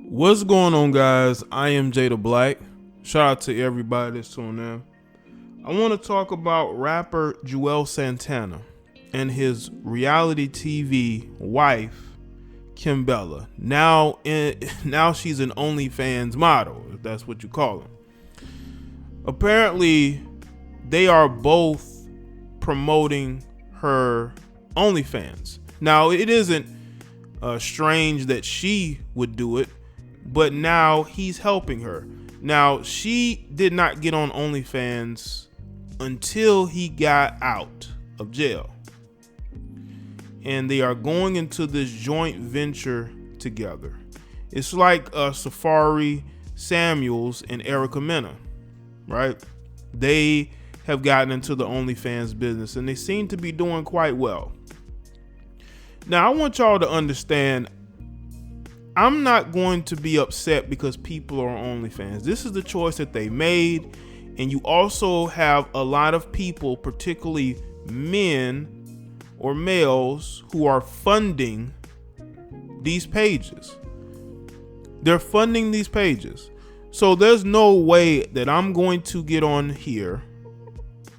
What's going on, guys? I am Jaye the Black. Shout out to everybody that's tuned in. I want to talk about rapper Juelz Santana and his reality TV wife, Kimbella. Now she's an OnlyFans model, if that's what you call them. Apparently, they are both promoting her OnlyFans. Now, it isn't strange that she would do it, but now he's helping her. Now, she did not get on OnlyFans until he got out of jail. And they are going into this joint venture together. It's like Safari Samuels and Erica Mena, right? They have gotten into the OnlyFans business and they seem to be doing quite well. Now, I want y'all to understand, I'm not going to be upset because people are on OnlyFans. This is the choice that they made. And you also have a lot of people, particularly men or males, who are funding these pages. They're funding these pages. So there's no way that I'm going to get on here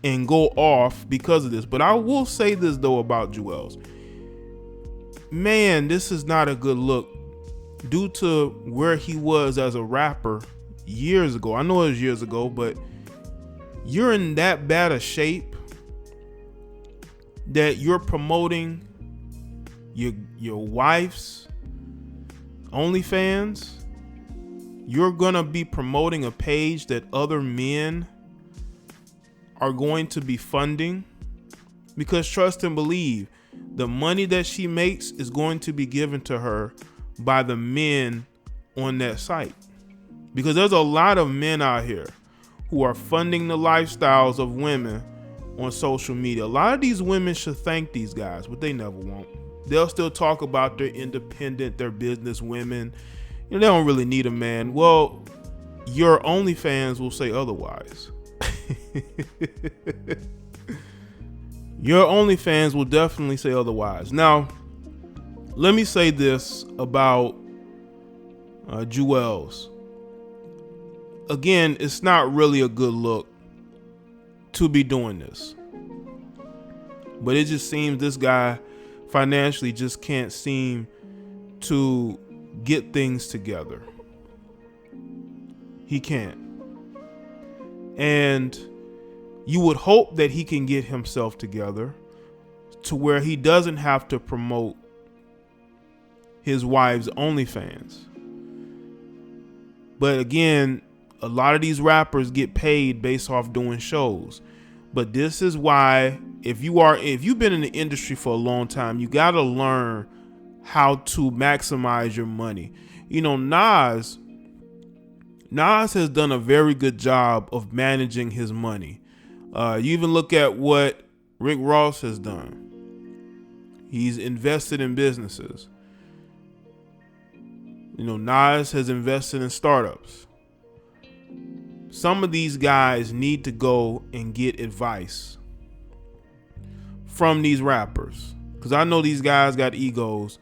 and go off because of this. But I will say this, though, about Juelz. Man, this is not a good look due to where he was as a rapper years ago. I know it was years ago, but you're in that bad a shape that you're promoting your wife's OnlyFans. You're gonna be promoting a page that other men are going to be funding, because trust and believe, the money that she makes is going to be given to her by the men on that site, because there's a lot of men out here who are funding the lifestyles of women on social media. A lot of these women should thank these guys, but they never won't. They'll still talk about their independent, their business women. You know, they don't really need a man. Well, your OnlyFans will say otherwise. Your OnlyFans will definitely say otherwise. Now, let me say this about Juelz. Again, it's not really a good look to be doing this. But it just seems this guy financially just can't seem to get things together. He can't. And you would hope that he can get himself together to where he doesn't have to promote his wife's OnlyFans. But again, a lot of these rappers get paid based off doing shows. But this is why, if you've been in the industry for a long time, you got to learn how to maximize your money. You know, Nas has done a very good job of managing his money. You even look at what Rick Ross has done. He's invested in businesses. You know, Nas has invested in startups. Some of these guys need to go and get advice from these rappers, because I know these guys got egos.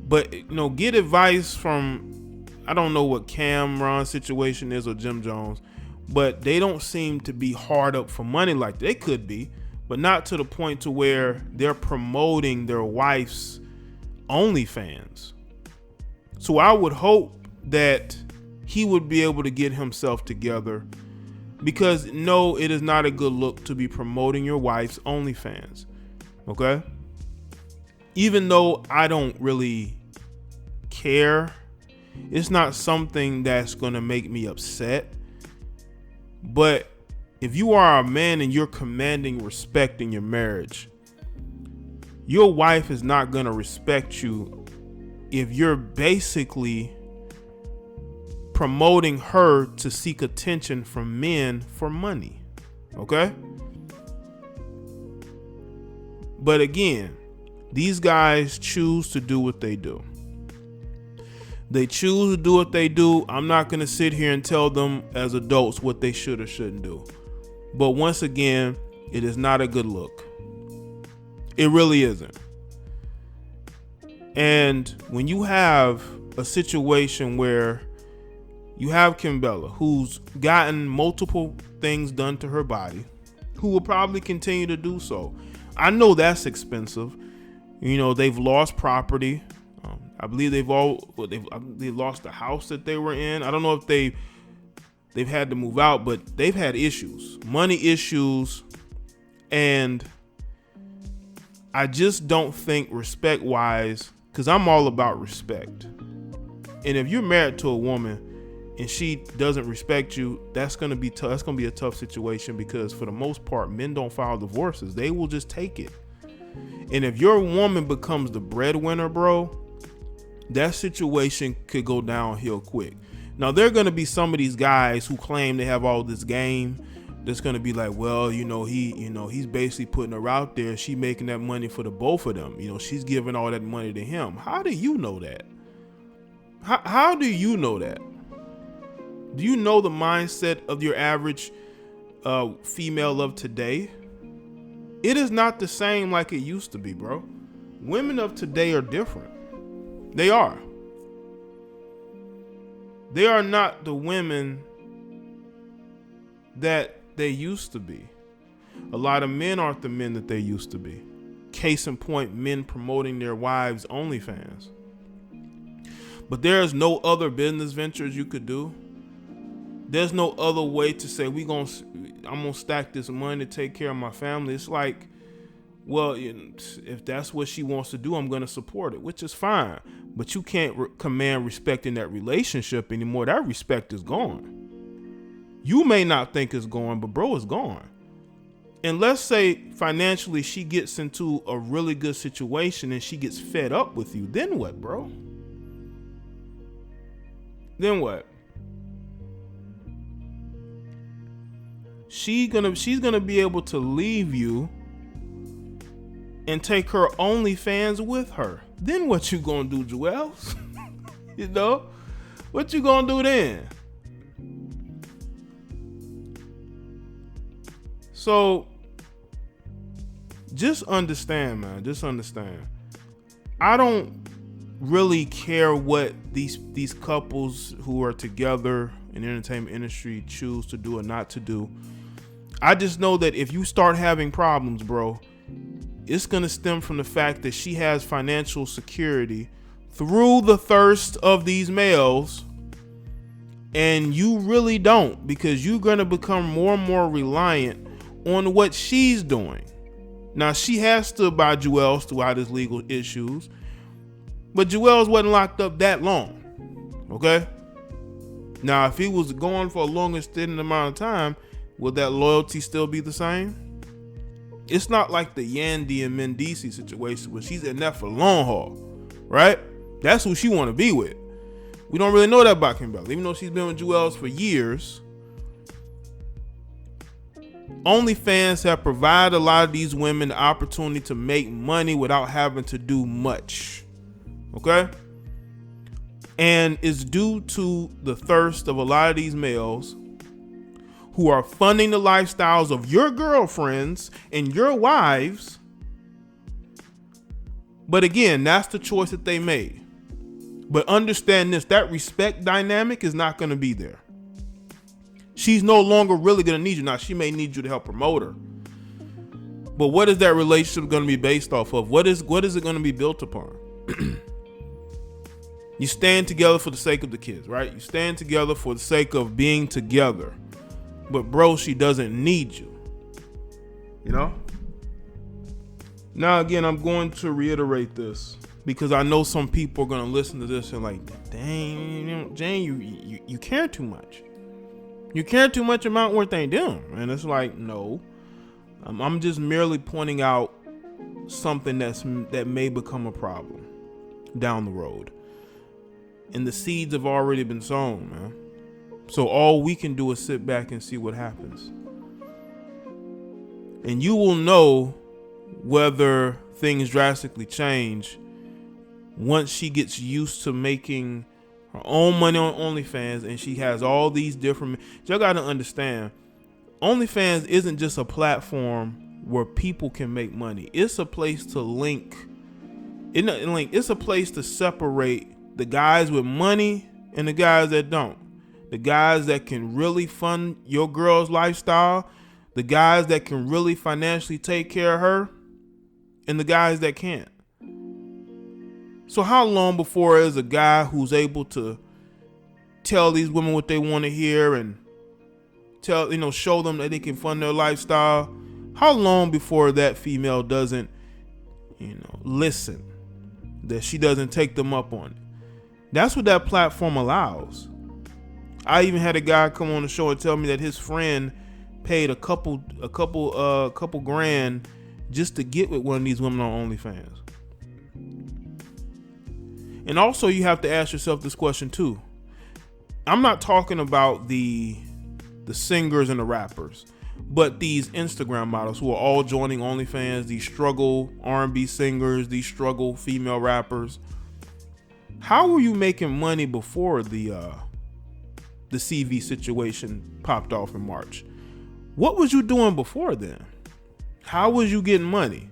But, you know, get advice from, I don't know what Cameron's situation is or Jim Jones, but they don't seem to be hard up for money like they could be, but not to the point to where they're promoting their wife's OnlyFans. So I would hope that he would be able to get himself together, because no, it is not a good look to be promoting your wife's OnlyFans. Okay? Even though I don't really care, it's not something that's going to make me upset. But if you are a man and you're commanding respect in your marriage, your wife is not going to respect you if you're basically promoting her to seek attention from men for money. Okay? But again, these guys choose to do what they do. They choose to do what they do. I'm not going to sit here and tell them as adults what they should or shouldn't do. But once again, it is not a good look. It really isn't. And when you have a situation where you have Kimbella, who's gotten multiple things done to her body, who will probably continue to do so. I know that's expensive. You know, they've lost property. I believe they lost the house that they were in. I don't know if they've had to move out, but they've had issues, money issues, and I just don't think respect-wise, because I'm all about respect. And if you're married to a woman and she doesn't respect you, that's gonna be tough. That's gonna be a tough situation, because for the most part, men don't file divorces. They will just take it. And if your woman becomes the breadwinner, bro, that situation could go downhill quick. Now, there are going to be some of these guys who claim they have all this game that's going to be like, well, he's basically putting her out there. She making that money for the both of them. She's giving all that money to him. How do you know that? How do you know that? Do you know the mindset of your average female of today? It is not the same like it used to be, bro. Women of today are different. They are. They are not the women that they used to be. A lot of men aren't the men that they used to be. Case in point, men promoting their wives' OnlyFans. But there's no other business ventures you could do. There's no other way to say I'm gonna stack this money to take care of my family. It's like, well, if that's what she wants to do, I'm going to support it, which is fine. But you can't command respect in that relationship anymore. That respect is gone. You may not think it's gone, but bro, it's gone. And let's say financially she gets into a really good situation and she gets fed up with you. Then what, bro? Then what? She's gonna be able to leave you and take her OnlyFans with her. Then what you gonna do, Juelz? What you gonna do then? So just understand, man. Just understand. I don't really care what these couples who are together in the entertainment industry choose to do or not to do. I just know that if you start having problems, bro, it's going to stem from the fact that she has financial security through the thirst of these males, and you really don't, because you're going to become more and more reliant on what she's doing. Now, she has stood by Juelz throughout his legal issues, but Juelz wasn't locked up that long, okay? Now, if he was going for a longer extended amount of time, would that loyalty still be the same? It's not like the Yandy and Mendici situation where she's in that for long haul, right? That's who she want to be with. We don't really know that about Kimbella. Even though she's been with Juelz for years, OnlyFans have provided a lot of these women the opportunity to make money without having to do much, okay? And it's due to the thirst of a lot of these males who are funding the lifestyles of your girlfriends and your wives. But again, that's the choice that they made. But understand this, that respect dynamic is not going to be there. She's no longer really going to need you. Now, she may need you to help promote her. But what is that relationship going to be based off of? What is it going to be built upon? You stand together for the sake of the kids, right? You stand together for the sake of being together. But bro, she doesn't need you. Now, again, I'm going to reiterate this because I know some people are going to listen to this and like, dang, Jane, you care too much. You care too much about what they do. And it's like, no, I'm just merely pointing out something that may become a problem down the road. And the seeds have already been sown, man. So all we can do is sit back and see what happens. And you will know whether things drastically change once she gets used to making her own money on OnlyFans and she has all these different... Y'all got to understand, OnlyFans isn't just a platform where people can make money. It's a place to link. It's a place to separate the guys with money and the guys that don't. The guys that can really fund your girl's lifestyle, the guys that can really financially take care of her, and the guys that can't. So how long before there's a guy who's able to tell these women what they want to hear and show them that they can fund their lifestyle? How long before that female doesn't, listen, that she doesn't take them up on it? That's what that platform allows. I even had a guy come on the show and tell me that his friend paid a couple grand just to get with one of these women on OnlyFans. And also, you have to ask yourself this question too. I'm not talking about the singers and the rappers, but these Instagram models who are all joining OnlyFans, these struggle R&B singers, these struggle female rappers. How were you making money before the CV situation popped off in March? What was you doing before then? How was you getting money?